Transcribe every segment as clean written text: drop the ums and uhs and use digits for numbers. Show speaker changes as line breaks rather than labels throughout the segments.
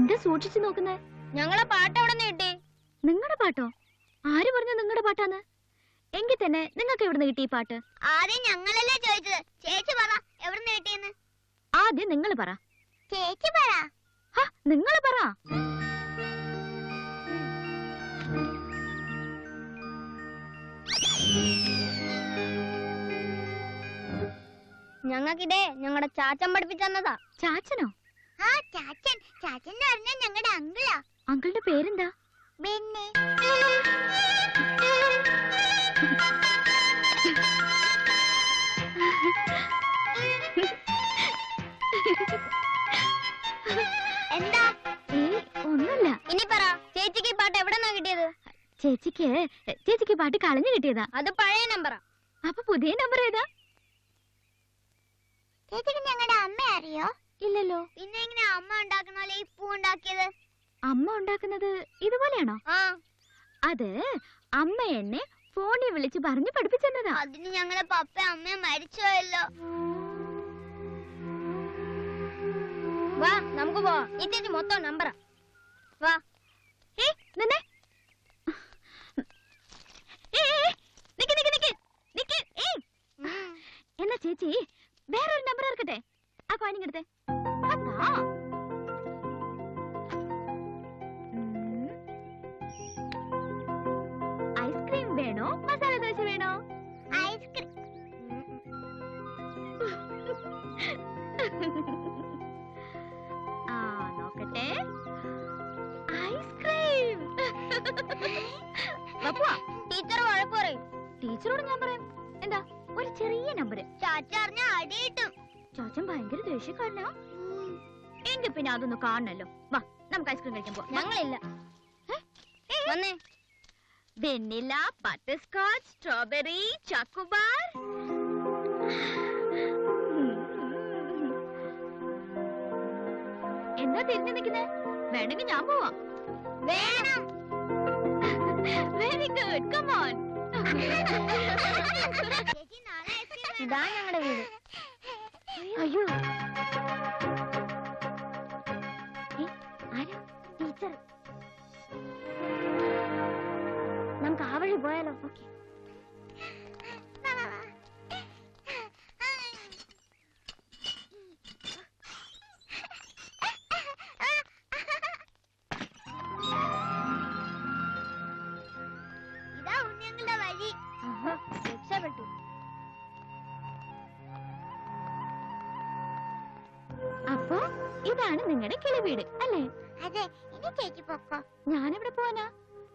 എന്താ സൂക്ഷിച്ചു നോക്കുന്നേ?
ഞങ്ങളെ പാട്ട് എവിടെ നിന്ന് കിട്ടി?
നിങ്ങളുടെ പാട്ടോ? ആര് പറഞ്ഞു നിങ്ങളുടെ പാട്ടാന്ന്? എങ്കിൽ തന്നെ നിങ്ങൾക്ക് എവിടെ നിന്ന് കിട്ടി ഈ പാട്ട്?
ആദ്യം ഞങ്ങളല്ലേ ചോദിച്ചത്. ചേച്ചി പറ എവിടെ നിന്ന് കിട്ടിയെന്ന്.
ആദ്യം നിങ്ങൾ പറ.
ചേച്ചി പറ.
നിങ്ങൾ പറ.
ഞങ്ങൾക്കിതേ ഞങ്ങളുടെ ചാച്ചൻ പഠിപ്പിച്ചെന്നതാ.
ചാച്ചനോ?
ആ ചാച്ചൻ. ചാച്ചൻ എന്ന് പറഞ്ഞാൽ ഞങ്ങളുടെ അങ്കിളാ.
അങ്കിളുടെ പേരെന്താ?
ബെന്നി. എന്താ?
ഒന്നുമില്ല.
ഇനി പറ, ചേച്ചിക്ക് ഈ പാട്ട് എവിടെ നിന്നാ കിട്ടിയത്?
ചേച്ചിക്ക് പാട്ട് കളഞ്ഞു കിട്ടിയതാ.
അത് പഴയ നമ്പറാ.
അപ്പൊ പുതിയ നമ്പർ ഏതാ?
ചേച്ചിക്ക് ഞങ്ങളുടെ അമ്മ അറിയോ?
ഇല്ലല്ലോ.
പിന്നെ എങ്ങനെ അമ്മ ഉണ്ടാക്കുന്ന പോലെ ഈ പൂ ഉണ്ടാക്കിയത്?
അമ്മ ഉണ്ടാക്കുന്നത് ഇതുപോലെയാണോ?
ആ,
അത് അമ്മ എന്നെ ഫോണിൽ വിളിച്ച് പറഞ്ഞു പഠിപ്പിച്ചെന്നതാ.
അതിന് ഞങ്ങളെ പപ്പ അമ്മ മരിച്ചുപോയല്ലോ. വാ നമുക്ക് പോവാം. ഈ ചേച്ചി മൊത്തം നമ്പറാ. വാ.
നിന്നെ എന്നാ ചേച്ചി വേറൊരു നമ്പർ ഇറക്കട്ടെ. ആ കോയിനിങ് എടുത്തേ. ഐസ്ക്രീം വേണോ മസാല ദോശ വേണോ?
ഐസ്ക്രീം.
ആ നോക്കട്ടെ. ഐസ്ക്രീം.
ടീച്ചർ വഴക്ക് പറയും.
ടീച്ചറോട് ഞാൻ പറയാം. എന്താ ഒരു ചെറിയ നമ്പർ.
ചാച്ച അറിഞ്ഞ അടി കിട്ടും.
ചാച്ചൻ ഭയങ്കര ദേഷ്യക്കാരനാ. എങ്കിൽ പിന്നെ അതൊന്ന് കാണണല്ലോ. വാ നമുക്ക് ഐസ്ക്രീം കഴിക്കാൻ പോവാം.
ഞങ്ങളില്ല. വന്നേ.
Vanilla, butterscotch, strawberry, chocobar. എന്താ തിരിഞ്ഞു നിൽക്കുന്നേ? വേണമെങ്കിൽ ഞാൻ പോവാം.
വേണം.
Very good, come on.
ഇതാ ഞങ്ങളുടെ വീട്.
അയ്യോ ആരാ?
ടീച്ചർ. നമുക്ക് ആ വഴി പോയാലോ?
ഓക്കെ.
ഇതാ ഉണ്ണിയങ്ങളുടെ വഴി. രക്ഷപ്പെട്ടു.
അപ്പൊ ഇതാണ് നിങ്ങളുടെ കിളിവീട് അല്ലേ?
അതെ. ഇനി ചേച്ചി പൊക്കോ.
ഞാനെവിടെ പോവാനാ?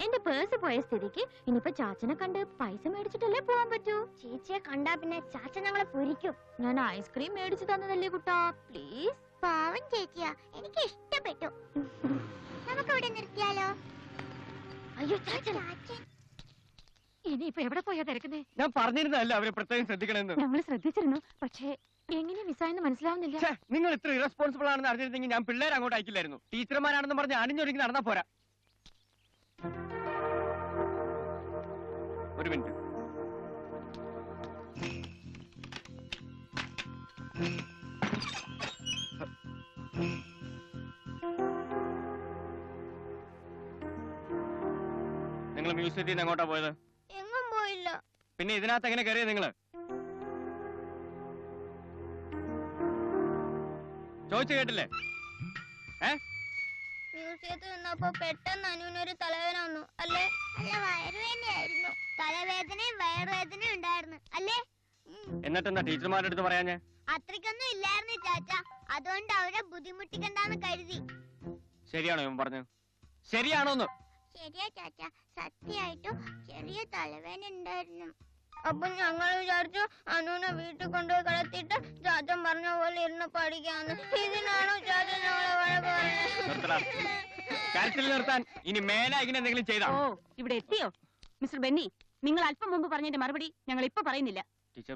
എന്റെ പേഴ്സ് പോയ സ്ഥിതിക്ക് ഇനിയിപ്പോ ചാച്ചനെ കണ്ട് പൈസ മേടിച്ചിട്ടല്ലേ പോവാൻ പറ്റൂ.
ചേച്ചിയെ കണ്ടാ പിന്നെ ചാച്ച ഞങ്ങളെ പൊരിക്കും.
ഞാൻ ഐസ്ക്രീം മേടിച്ചു തന്നതല്ലേ കുട്ടാ, പ്ലീസ്.
പാവം ചേച്ചിയാ, എനിക്ക് ഇഷ്ടപ്പെട്ടു. നമുക്ക് ഇവിടെ നിർത്തിയാലോ?
അയ്യോ ചാച്ചൻ. ഇനിയിപ്പോ എവിടെ പോയാ തിരക്കുന്നേ?
ഞാൻ പറഞ്ഞിരുന്നല്ല അവരെ പ്രത്യേകം ശ്രദ്ധിക്കണമെന്ന്.
ഞങ്ങൾ ശ്രദ്ധിച്ചിരുന്നു, പക്ഷേ എങ്ങനെ മിസ്സായെന്ന് മനസ്സിലാവുന്നില്ല.
നിങ്ങൾ ഇത്ര ഇറസ്പോൺസിബിൾ ആണെന്ന് അറിഞ്ഞിരുന്നെങ്കിൽ ഞാൻ പിള്ളേരെ അങ്ങോട്ട് അയക്കില്ലായിരുന്നു. ടീച്ചർമാരാണെന്ന് പറഞ്ഞ് അണിഞ്ഞൊരുങ്ങി നടന്നാ പോരാ. ഒരു മിനിറ്റ്. നിങ്ങൾ മ്യൂസിയത്തിൽ നിന്ന് എങ്ങോട്ടാ പോയത്?
എങ്ങും പോയില്ല.
പിന്നെ ഇതിനകത്ത് എങ്ങനെ കയറിയത് നിങ്ങള്? ചോദിച്ചു കേട്ടില്ലേ?
മ്യൂസിയത്തിൽ നിന്നപ്പോ പെട്ടെന്ന് അനുവിനൊരു തലവേദന വന്നു അല്ലേ? അല്ല, വയറുവേദനയായിരുന്നു. തലവേദനയും വയറുവേദനയും ഉണ്ടായിരുന്നു അല്ലേ?
എന്നിട്ടെന്താ ടീച്ചർമാരുടെ അടുത്ത് പറയാഞ്ഞേ?
അത്രയ്ക്കൊന്നും ഇല്ലായിരുന്നു ചാച്ച, അതുകൊണ്ട് അവരെ ബുദ്ധിമുട്ടിക്കണ്ടെന്ന് കരുതി.
ശരിയാണോ ഇവൻ പറഞ്ഞു? ശരിയാണോന്ന്?
ശരിയാ ചാച്ച, സത്യമായിട്ടും ചെറിയ തലവേദന ഉണ്ടായിരുന്നു. അപ്പൊ ഞങ്ങൾ വിചാരിച്ചു അനുവിനെ വീട്ടിൽ കൊണ്ടുപോയി കിടത്തിയിട്ട് ചാച്ചൻ പറഞ്ഞ പോലെ ഇരുന്ന് പഠിക്കാന്ന്. ഇതിനാണോ ചാച്ചൻ ഞങ്ങളെ വഴക്ക് പറഞ്ഞത്?
കരച്ചിൽ നിർത്താൻ ഇനി മേലെ ഇങ്ങനെ എന്തെങ്കിലും ചെയ്താ?
ഓ, ഇവിടെ എത്തിയോ മിസ്റ്റർ ബെന്നി? നിങ്ങൾ അല്പം മുമ്പ് പറഞ്ഞതിന്റെ മറുപടി ഞങ്ങൾ ഇപ്പൊ പറയുന്നില്ല.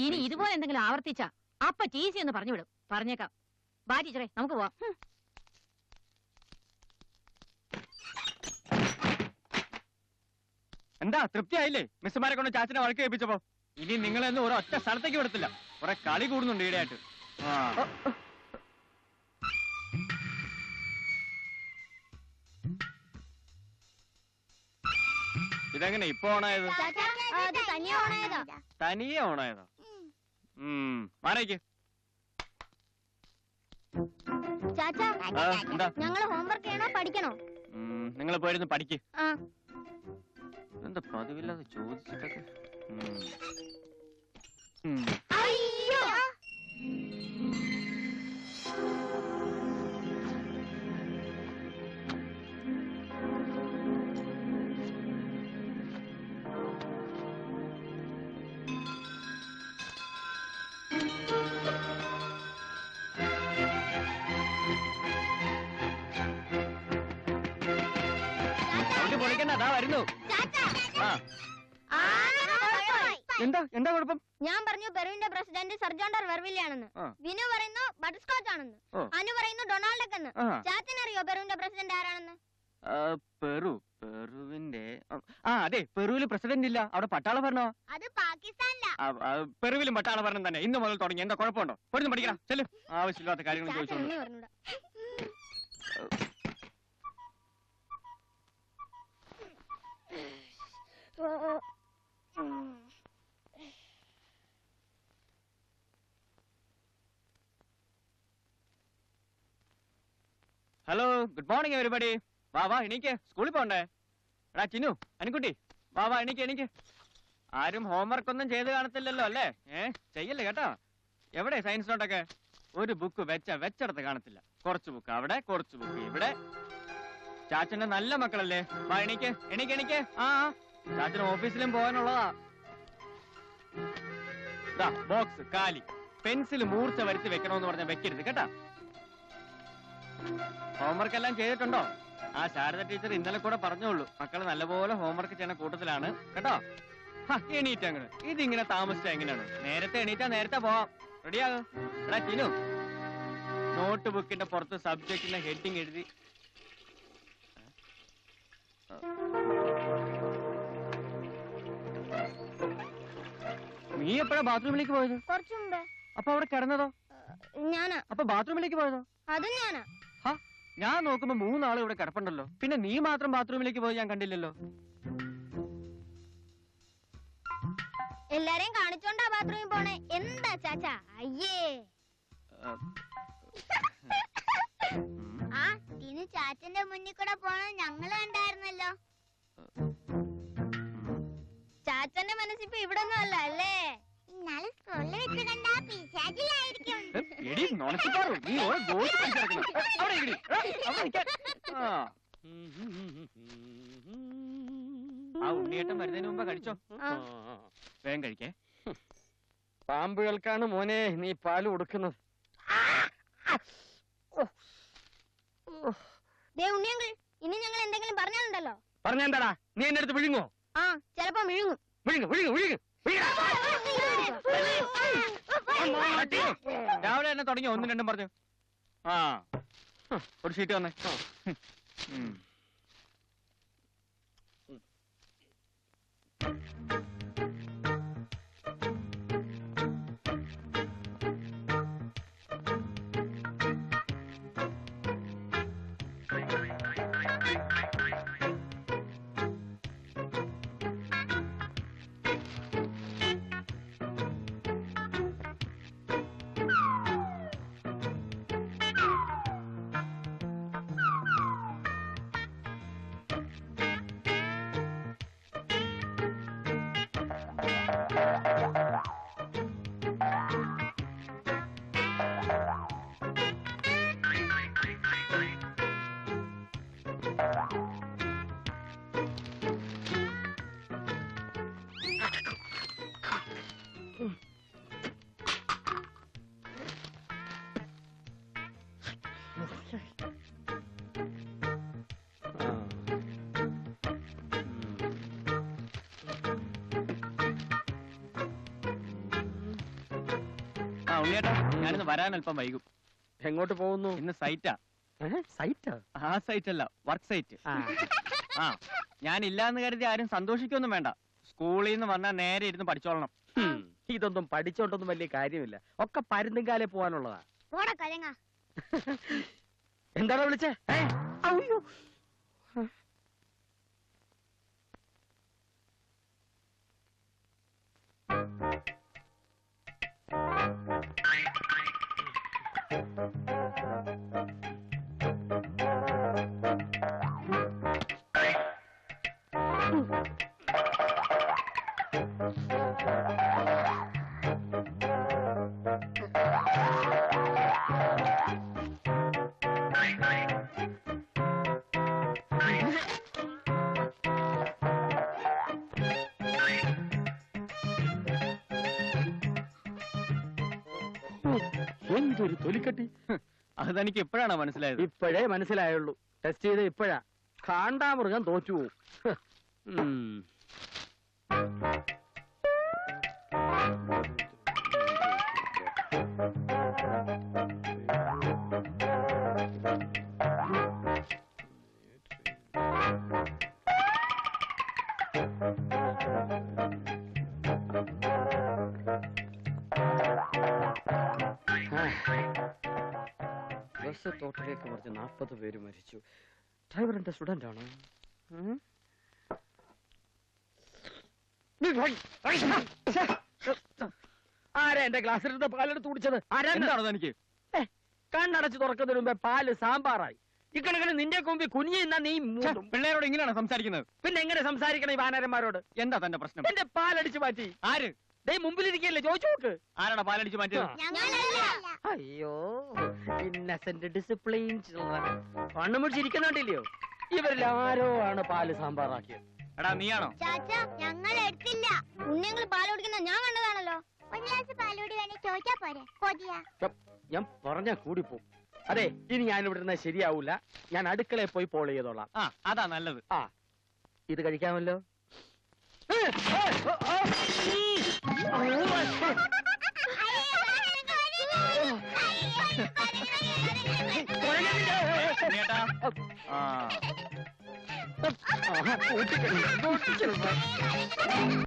ഇനി ഇതുപോലെ എന്തെങ്കിലും ആവർത്തിച്ച അപ്പൊ ടീസി എന്ന് പറഞ്ഞു വിടും. പറഞ്ഞേക്കാം. വാ ടീച്ചറെ, നമുക്ക് പോവാം.
എന്താ തൃപ്തിയായില്ലേ മിസ്സുമാരെ കൊണ്ട് ചാച്ചനെ വഴക്ക് കേൾപ്പിച്ചപ്പോ? ഇനി നിങ്ങളെന്നും ഒരൊറ്റ സ്ഥലത്തേക്ക് വിടത്തില്ല. കുറെ കളി കൂടുന്നുണ്ട് ഈടെയായിട്ട്. ഇതെങ്ങനെ ഇപ്പൊ ഓണായത്?
അത് തനിയെ ഓണായതാ.
തനിയെ ഓണായതോ? മാറേക്ക്.
ചാച്ചാ,
എന്താ?
ഞങ്ങള് ഹോംവർക്ക് ചെയ്യണോ പഠിക്കണോ?
നിങ്ങൾ പോയിരുന്നു പഠിക്ക്.
ആ.
എന്താ പതിവില്ലാതെ ചോദിച്ചിട്ടൊക്കെ.
അയ്യോ.
പൊളിക്കണ്ട, അതാ വരുന്നു. എന്താ എന്താ കുഴപ്പം?
ഞാൻ പറഞ്ഞു പെറുവിന്റെ പ്രസിഡന്റ് സർജോണ്ടർ വെർവില്യാണെന്ന്. വിനു പറയുന്നു ബട്ടർസ്കോച്ച് ആണെന്ന്. അനു പറയുന്നു ഡൊണാൾഡ് എന്ന്. ചാച്ചനറിയോ പെറുവിന്റെ പ്രസിഡന്റ് ആരാണെന്ന്?
പെറുവിന്റെ അതെ, പെറുവില് പ്രസിഡന്റ് ഇല്ല, അവിടെ പട്ടാള ഭരണോ?
അത് പാകിസ്ഥാനിലാ.
പെറുവിലും പട്ടാള ഭരണം തന്നെ. ഇന്ന് മുതൽ തുടങ്ങി. എന്താ കുഴപ്പമുണ്ടോ? പോയിരുന്നു പഠിക്കണം. ചെല്ലു. ആവശ്യമില്ലാത്ത കാര്യങ്ങൾ ചോദിച്ചോളൂ. Hello, good morning everybody. വാ എണീക്ക്, സ്കൂളിൽ പോണ്ടേ? എടാ ചിന്നു, അനുക്കുട്ടി, വാ എണീക്ക്. ആരും ഹോംവർക്ക് ഒന്നും ചെയ്ത് കാണത്തില്ലല്ലോ അല്ലേ? ചെയ്യല്ലേ കേട്ടോ. എവിടെ സയൻസ് നോട്ടൊക്കെ? ഒരു ബുക്ക് വെച്ചടത്ത് കാണത്തില്ല. കുറച്ച് ബുക്ക് അവിടെ, കുറച്ച് ബുക്ക് ഇവിടെ. ചാച്ചന്റെ നല്ല മക്കളല്ലേ? വാ എണീക്ക്. ചാച്ചന് ഓഫീസിലും പോകാനുള്ളതാ. ബോക്സ് കാലി. പെൻസിൽ മൂർച്ച വരുത്തി വെക്കണമെന്ന് പറഞ്ഞാൽ വെക്കരുത് കേട്ടാ. ഹോംവർക്ക് എല്ലാം ചെയ്തിട്ടുണ്ടോ? ശാരദ ടീച്ചർ ഇന്നലെ കൂടെ പറഞ്ഞോളൂ, മക്കള് നല്ലപോലെ ഹോംവർക്ക് ചെയ്യുന്ന കൂട്ടത്തിലാണ് കേട്ടോ. എണീറ്റ് അങ്ങോട്ട്. ഇതിങ്ങനെ താമസിച്ചാ എങ്ങനെയാണ്? നേരത്തെ എണീറ്റാ നേരത്തെ പോവാം. റെഡിയാകും. എടാ ചിനു, നോട്ട് ബുക്കിന്റെ പുറത്ത് സബ്ജക്റ്റിന്റെ ഹെഡിങ് എഴുതി. നീ എപ്പോഴാ ബാത്റൂമിലേക്ക് പോയത്?
കുറച്ചു മുമ്പേ.
അപ്പൊ അവിടെ കിടന്നതോ?
ഞാനാ.
അപ്പൊ ബാത്റൂമിലേക്ക് പോയതോ?
അതും ഞാനാ.
ഞാൻ നോക്കുമ്പോ 3 ആള് ഇവിടെ കിടപ്പുണ്ടല്ലോ. പിന്നെ നീ മാത്രം ബാത്റൂമിലേക്ക് പോയി ഞാൻ കണ്ടില്ലല്ലോ.
എല്ലാരെയും കാണിച്ചോണ്ടാ ബാത്റൂമിൽ പോണേ. എന്താ ചാച്ചാ? അയ്യേ. ഇനി ചാച്ചന്റെ മുന്നിൽ കൂടെ പോണത് ഞങ്ങള് കണ്ടായിരുന്നല്ലോ. ചാച്ചന്റെ മനസ്സിപ്പോ ഇവിടെ ഒന്നും അല്ല അല്ലേ? ഇന്നാള് സ്കൂളിൽ വെച്ച് കണ്ടാ പിശാചിലായിരിക്കും.
ഉണ്ണിയേട്ടൻ വരുന്നതിന് മുമ്പ് കഴിച്ചോ? വേഗം കഴിക്കേ. പാമ്പുകൾക്കാണ് മോനെ നീ പാല് കൊടുക്കുന്നത്.
ഉണ്ണിയങ്കിൾ, ഇനി ഞങ്ങൾ എന്തെങ്കിലും പറഞ്ഞാലുണ്ടല്ലോ.
പറഞ്ഞെന്താടാ? നീ എന്റെ അടുത്ത് വിഴുങ്ങോ?
ചിലപ്പോ വിഴുങ്ങും.
രാവിലെ തന്നെ തുടങ്ങി 1 2 പറഞ്ഞു. ഒരു ഷീറ്റ് വന്നേ. ഉണ്ണിയേട്ടാ, ഞാനിന്ന് വരാൻ അല്പം വൈകും.
എങ്ങോട്ട് പോകുന്നു?
ഇന്ന് സൈറ്റാ.
സൈറ്റ്?
ആ സൈറ്റ് അല്ല, വർക്ക് സൈറ്റ്. ഞാനില്ലാന്ന് കരുതി ആരും സന്തോഷിക്കൊന്നും വേണ്ട. സ്കൂളിൽ നിന്ന് വന്നാൽ നേരെ ഇരുന്ന് പഠിച്ചോളണം.
ഇതൊന്നും പഠിച്ചോണ്ടൊന്നും വലിയ കാര്യമില്ല. ഒക്കെ പരുന്തുംകാലെ പോവാനുള്ളതാ. എന്താണോ വിളിച്ചേ? എന്തൊരു തൊലിക്കട്ടി.
അത് തനിക്ക് ഇപ്പോഴാണോ മനസ്സിലായത്?
ഇപ്പോഴേ മനസ്സിലായുള്ളൂ. ടെസ്റ്റ് ചെയ്ത് ഇപ്പോഴാ. കാണ്ടാമൃഗം തോറ്റുപോകും. ബസ് തോട്ടിലേക്ക് മറിച്ച് 40 പേര് മരിച്ചു. ഡ്രൈവർ എന്റെ സ്റ്റുഡന്റ് ആണോ? ആരാ എന്റെ ഗ്ലാസ്സിലിരുന്ന പാലെടുത്ത് കുടിച്ചത്?
എന്താണോ തനിക്ക്?
കണ്ണടച്ച് തുറക്കുന്നതിന് മുമ്പേ പാല് സാമ്പാറായി. ഇക്കണക്കിന് നിന്റെ മുമ്പിൽ കുഞ്ഞു നിന്നാ നീ
പിള്ളേരോട് ഇങ്ങനെയാണ് സംസാരിക്കുന്നത്?
പിന്നെ എങ്ങനെ സംസാരിക്കണം ഈ വാനരന്മാരോട്?
എന്താ തന്റെ പ്രശ്നം?
എന്റെ പാലടിച്ചു മാറ്റി.
ആര്?
ദേ മുമ്പിലിരിക്കല്ലേ, ചോദിച്ചു നോക്ക്.
ആരാടാ പാലടിച്ച് മാറ്റിയത്?
ഞങ്ങളല്ല.
അയ്യോ, ഇന്നസെന്റ് ഡിസിപ്ലിൻ കണ്ണു മുടിച്ചിരിക്കുന്നുണ്ടില്ലയോ? ഇവരിൽ ആരോ ആണ് പാല് സാമ്പാറാക്കിയത്.
എടാ നീയാണോ?
ചാച്ചാ ഞങ്ങൾ എടുത്തില്ല. ഉണ്ണിങ്ങൾ പാൽ കുടിക്കുന്ന ഞാൻ കണ്ടതാണല്ലോ. ഒരു ഗ്ലാസ് പാലൂടി വേണേ ചോദിച്ചാ പോരെ? കൊതിയാ.
ഞാൻ പറഞ്ഞാ കൂടിപ്പോ. അതെ, ഇനി ഞാൻ ഇവിടെ ഇരുന്നാൽ ശരിയാവൂല. ഞാൻ അടുക്കളയിൽ പോയി പോൾ ചെയ്തോളാം.
ആ അതാ നല്ലത്.
ആ, ഇത് കഴിക്കാമല്ലോ.
ഉണ്ണിയേട്ടാ. ആ
കൂട്ടിക്കഴിഞ്ഞു